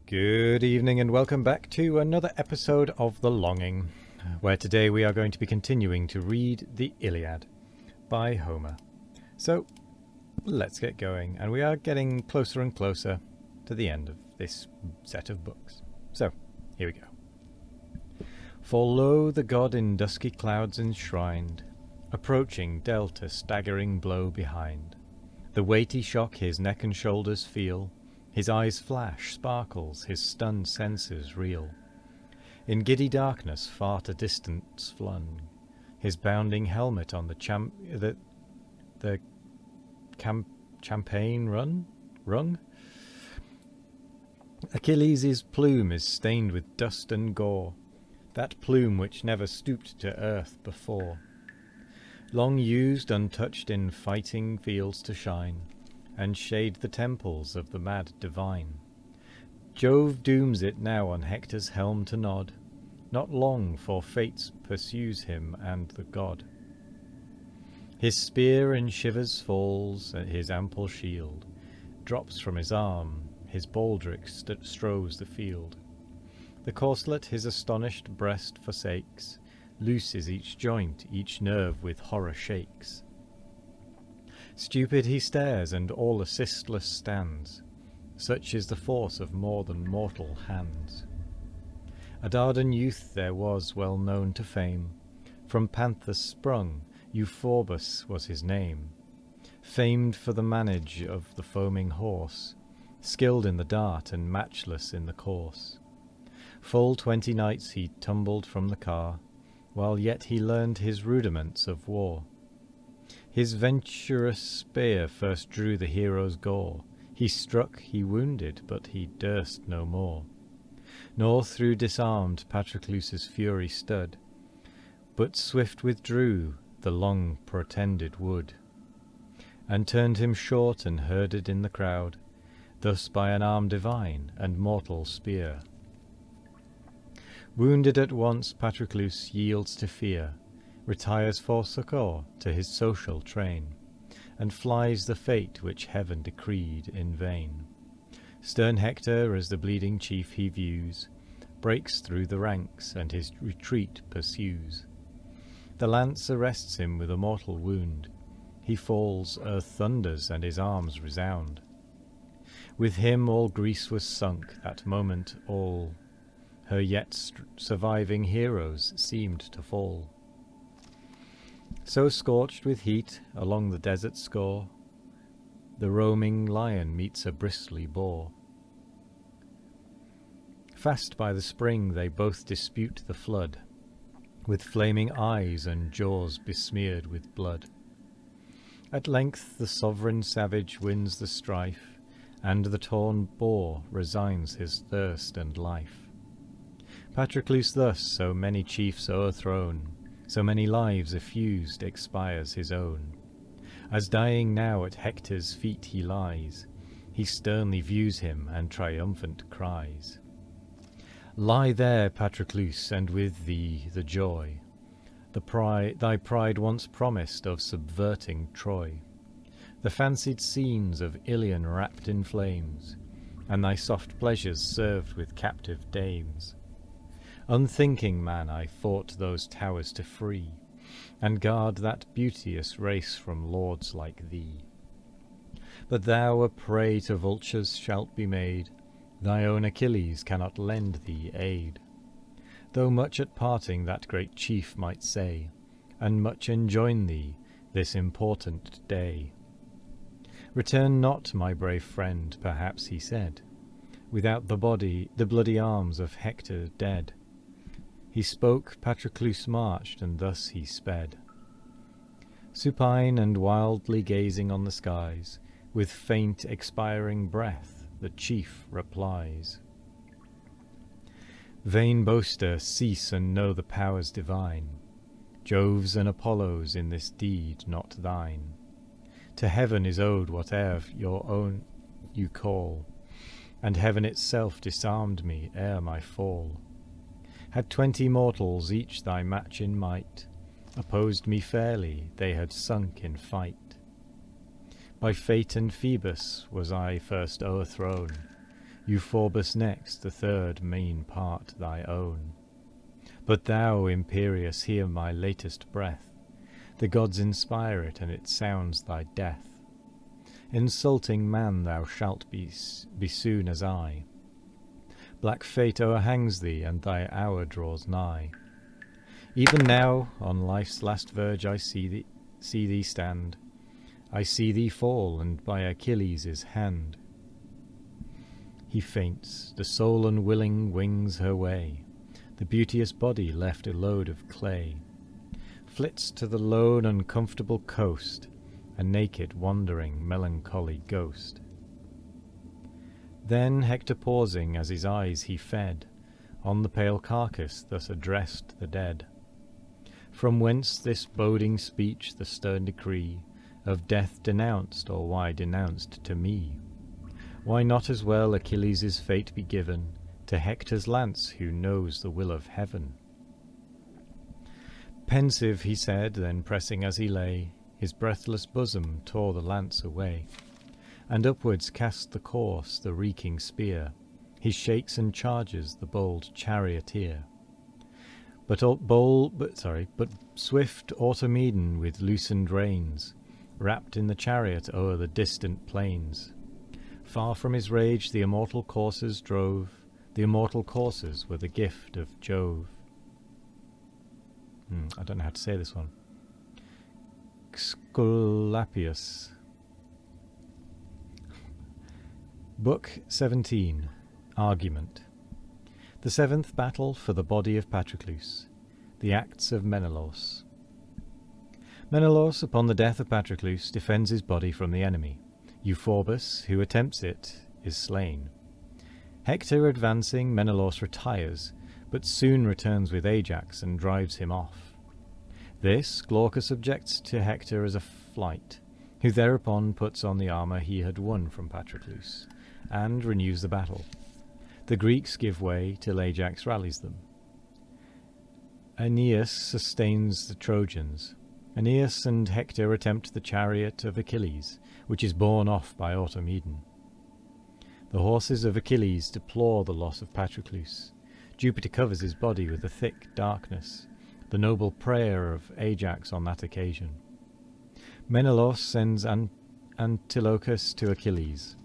Good evening and welcome back to another episode of The Longing, where today we are going to be continuing to read the Iliad by Homer. So, let's get going, and we are getting closer and closer to the end of this set of books. So, here we go. For lo, the god in dusky clouds enshrined, approaching dealt a staggering blow behind. The weighty shock his neck and shoulders feel, his eyes flash, sparkles, his stunned senses reel. In giddy darkness far to distance flung, his bounding helmet on the champaign rung. Achilles' plume is stained with dust and gore, that plume which never stooped to earth before. Long used, untouched in fighting fields to shine, and shade the temples of the mad divine. Jove dooms it now on Hector's helm to nod, not long, for fate pursues him and the god. His spear in shivers falls, his ample shield drops from his arm, his baldric strows the field. The corslet his astonished breast forsakes, loose is each joint, each nerve with horror shakes. Stupid he stares, and all assistless stands, such is the force of more than mortal hands. A Dardan youth there was, well known to fame, from Panthus sprung, Euphorbus was his name, famed for the manage of the foaming horse, skilled in the dart and matchless in the course. Full 20 nights he tumbled from the car, while yet he learned his rudiments of war. His venturous spear first drew the hero's gore, he struck, he wounded, but he durst no more. Nor through disarmed Patroclus's fury stood, but swift withdrew the long protended wood, and turned him short and herded in the crowd, thus by an arm divine and mortal spear. Wounded at once, Patroclus yields to fear, retires for succour to his social train, and flies the fate which heaven decreed in vain. Stern Hector, as the bleeding chief he views, breaks through the ranks, and his retreat pursues. The lance arrests him with a mortal wound, he falls, earth thunders, and his arms resound. With him all Greece was sunk, that moment all her yet surviving heroes seemed to fall. So scorched with heat along the desert score, the roaming lion meets a bristly boar. Fast by the spring they both dispute the flood, with flaming eyes and jaws besmeared with blood. At length the sovereign savage wins the strife, and the torn boar resigns his thirst and life. Patroclus thus, so many chiefs o'erthrown, so many lives effused, expires his own. As dying now at Hector's feet he lies, he sternly views him and triumphant cries. Lie there, Patroclus, and with thee the joy, thy pride once promised of subverting Troy, the fancied scenes of Ilion wrapped in flames, and thy soft pleasures served with captive dames. Unthinking man, I fought those towers to free, and guard that beauteous race from lords like thee. But thou a prey to vultures shalt be made, thy own Achilles cannot lend thee aid. Though much at parting that great chief might say, and much enjoin thee this important day. Return not, my brave friend, perhaps he said, without the bloody arms of Hector dead. He spoke, Patroclus marched, and thus he sped. Supine and wildly gazing on the skies, with faint expiring breath, the chief replies. Vain boaster, cease and know the powers divine, Jove's and Apollo's in this deed, not thine. To heaven is owed whate'er your own you call, and heaven itself disarmed me ere my fall. Had 20 mortals each thy match in might opposed me fairly, they had sunk in fight. By fate and Phoebus was I first o'erthrown, Euphorbus next, the third main part thy own. But thou, imperious, hear my latest breath. The gods inspire it, and it sounds thy death. Insulting man thou shalt be soon as I. Black fate o'erhangs thee, and thy hour draws nigh. Even now, on life's last verge, I see thee stand. I see thee fall, and by Achilles' hand. He faints, the soul unwilling wings her way. The beauteous body, left a load of clay, flits to the lone uncomfortable coast, a naked, wandering, melancholy ghost. Then Hector pausing, as his eyes he fed on the pale carcass, thus addressed the dead. From whence this boding speech, the stern decree of death denounced, or why denounced to me? Why not as well Achilles' fate be given to Hector's lance, who knows the will of heaven? Pensive he said, then pressing as he lay, his breathless bosom tore the lance away, and upwards cast the course, the reeking spear. He shakes and charges the bold charioteer. But swift Automedon with loosened reins, wrapped in the chariot o'er the distant plains. Far from his rage the immortal coursers drove. The immortal coursers were the gift of Jove. I don't know how to say this one. Scolappius. Book 17. Argument. The seventh battle for the body of Patroclus. The acts of Menelaus. Menelaus, upon the death of Patroclus, defends his body from the enemy. Euphorbus, who attempts it, is slain. Hector advancing, Menelaus retires, but soon returns with Ajax and drives him off. This Glaucus objects to Hector as a flight, who thereupon puts on the armour he had won from Patroclus, and renews the battle. The Greeks give way till Ajax rallies them. Aeneas sustains the Trojans. Aeneas and Hector attempt the chariot of Achilles, which is borne off by Automedon. The horses of Achilles deplore the loss of Patroclus. Jupiter covers his body with a thick darkness, the noble prayer of Ajax on that occasion. Menelaus sends Antilochus to Achilles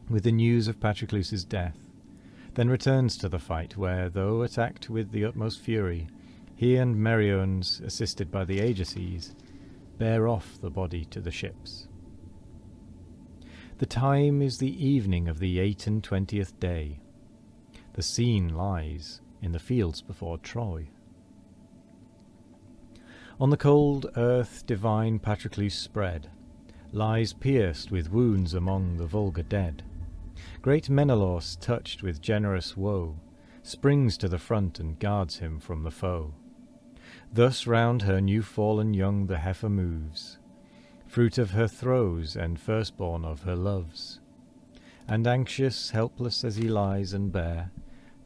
with the news of Patroclus's death, then returns to the fight where, though attacked with the utmost fury, he and Meriones, assisted by the Ajaces, bear off the body to the ships. The time is the evening of the 28th day. The scene lies in the fields before Troy. On the cold earth divine Patroclus spread, lies pierced with wounds among the vulgar dead. Great Menelaus, touched with generous woe, springs to the front and guards him from the foe. Thus round her new-fallen young the heifer moves, fruit of her throes and firstborn of her loves. And anxious, helpless as he lies and bare,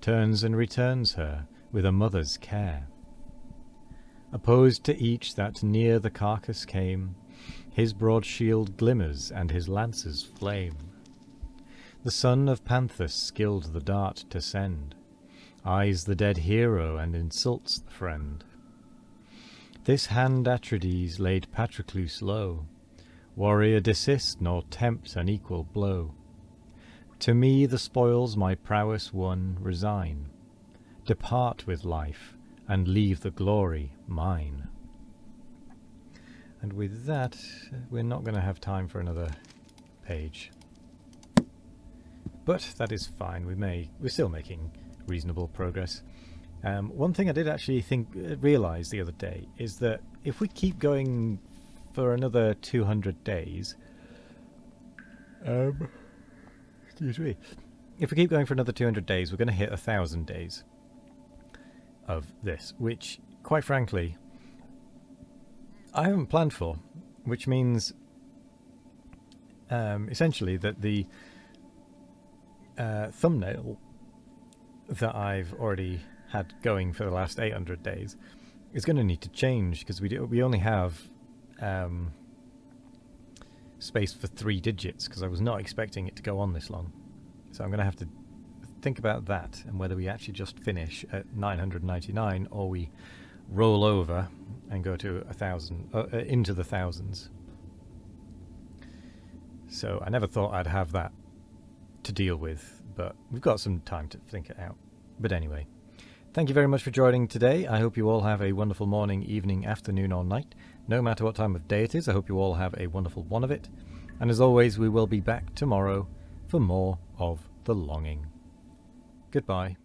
turns and returns her with a mother's care. Opposed to each that near the carcass came, his broad shield glimmers and his lances flame. The son of Panthus, skilled the dart to send, eyes the dead hero and insults the friend. This hand Atrides laid Patroclus low, warrior desist nor tempt an equal blow. To me the spoils my prowess won resign, depart with life, and leave the glory mine. And with that, we're not going to have time for another page. But that is fine, we're still making reasonable progress. One thing I did actually realise the other day is that if we keep going for another 200 days, excuse me, if we keep going for another 200 days, we're going to hit 1,000 days of this, which, quite frankly, I haven't planned for, which means essentially that the thumbnail that I've already had going for the last 800 days is going to need to change, because we only have space for 3 digits, because I was not expecting it to go on this long. So I'm going to have to think about that and whether we actually just finish at 999 or we roll over and go to 1,000, into the thousands. So I never thought I'd have that to deal with, but we've got some time to think it out. But anyway, thank you very much for joining today. I hope you all have a wonderful morning, evening, afternoon, or night. No matter what time of day it is, I hope you all have a wonderful one of it. And as always, we will be back tomorrow for more of The Longing. Goodbye.